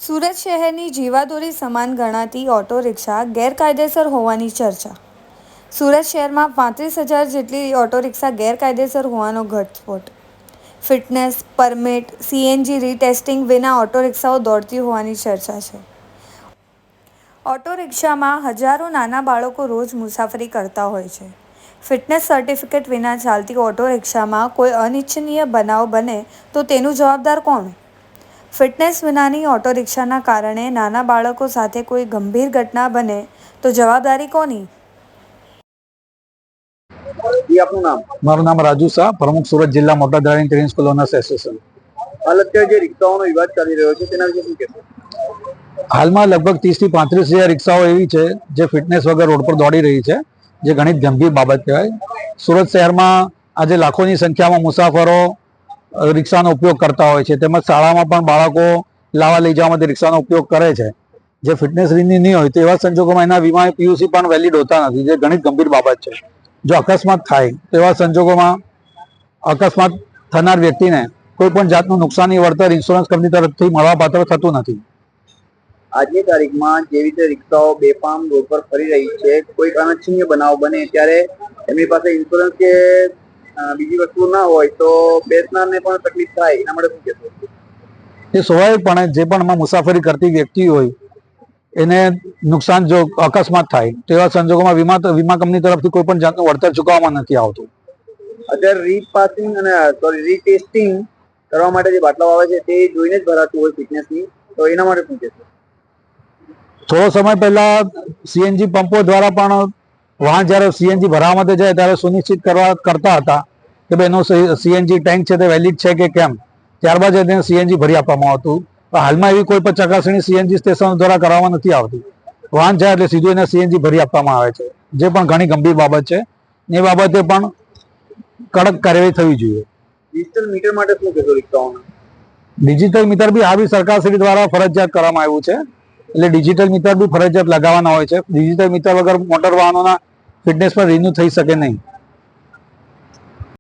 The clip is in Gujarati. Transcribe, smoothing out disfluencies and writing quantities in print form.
સુરત શહેરની જીવાદોરી સમાન ગણાતી ઓટો રિક્ષા ગેરકાયદેસર હોવાની ચર્ચા. સુરત શહેરમાં 35,000 જેટલી ઓટો રિક્ષા ગેરકાયદેસર હોવાનો ઘટસ્ફોટ. ફિટનેસ, પરમિટ, સીએનજી રીટેસ્ટિંગ વિના ઓટો રિક્ષાઓ દોડતી હોવાની ચર્ચા છે. ઓટો રિક્ષામાં હજારો નાના બાળકો રોજ મુસાફરી કરતા હોય છે. ફિટનેસ સર્ટિફિકેટ વિના ચાલતી ઓટો રિક્ષામાં કોઈ અનિચ્છનીય બનાવ બને તો તેનું જવાબદાર કોણ? ફિટનેસ વિનાની ઓટો રિક્ષાના કારણે નાના બાળકો સાથે કોઈ ગંભીર ઘટના બને તો જવાબદારી કોની? આપનું નામ? મારું નામ રાજુ શાહ, પ્રમુખ સુરત જિલ્લા motor driving training school owners association. હાલ અત્યારે જે રિક્ષાઓનો વિવાદ ચાલી રહ્યો છે તેના વિશે શું કહેશો? હાલમાં લગભગ 30 થી 35,000 રિક્ષાઓ એવી છે જે ફિટનેસ વગર રોડ પર દોડી રહી છે, જે ઘણી ગંભીર બાબત કહેવાય. સુરત શહેરમાં આજે લાખોની સંખ્યામાં મુસાફરો રિક્ષાનો ઉપયોગ કરતા હોય છે, તેમજ શાળામાં પણ બાળકો લાવવા લઈ જવા માટે રિક્ષાનો ઉપયોગ કરે છે. જે ફિટનેસ રીતની નહીં હોય તો એવા સંજોગોમાં એના વીમા પીયુસી પણ વેલિડ હોતા નથી, જે ઘણી ગંભીર બાબત છે. જો અકસ્માત થાય તો એવા સંજોગોમાં અકસ્માત થનાર વ્યક્તિને કોઈ પણ જાતનું નુકસાની વળતર ઇન્સ્યોરન્સ કંપની તરફથી મળવાપાત્ર થતું નથી. આજની તારીખમાં જેવી રીતે રિક્ષાઓ બેફામ રોડ પર ફરી રહી છે, કોઈ અનિચ્છનીય બનાવ બને ત્યારે એમની પાસે ઇન્સ્યોરન્સ કે બીજી વસ્તુ ના હોય તો બેસનારને પણ તકલીફ થાય, એના માટે શું કહેશો? એ સ્વાભાવિકપણે જે પણ એમાં મુસાફરી કરતી વ્યક્તિ હોય એને નુકસાન જો અકસ્માત થાય તો એવા સંજોગોમાં વીમા કંપની તરફથી કોઈ પણ જાતનું વળતર ચૂકવવામાં નથી આવતું. અત્યારે રીપાસિંગ અને રીટેસ્ટિંગ કરવા માટે જે બાટલાઓ આવે છે તે જોઈને જ ભરાતું હોય ફિટનેસની, તો એના માટે શું કહેશો? થોડો સમય પહેલા સીએનજી પંપો દ્વારા પણ વાહન જ્યારે સીએનજી ભરવા માટે જાય ત્યારે સુનિશ્ચિત કરતા હતા કે ભાઈ એનો સીએનજી ટેન્ક છે તે વેલિડ છે કે કેમ, ત્યારબાદ એને સીએનજી ભરી આપવામાં આવતું. હાલમાં એવી કોઈ પણ ચકાસણી સીએનજી સ્ટેશન દ્વારા કરવામાં નથી આવતી. વાહન જાય એટલે સીધું એને સીએનજી ભરી આપવામાં આવે છે, જે પણ ઘણી ગંભીર બાબત છે. એ બાબતે પણ કડક કાર્યવાહી થવી જોઈએ. ડિજિટલ મીટર માટે શું કહેશો રિક્ષાઓના? ડિજિટલ મીટર બી આ બી સરકારશ્રી દ્વારા ફરજિયાત કરવામાં આવ્યું છે, એટલે ડિજિટલ મીટર બી ફરજિયાત લગાવવાના હોય છે. ડિજિટલ મીટર વગર મોટર વાહનોના ફિટનેસ પર રિન્યુ થઈ શકે નહીં.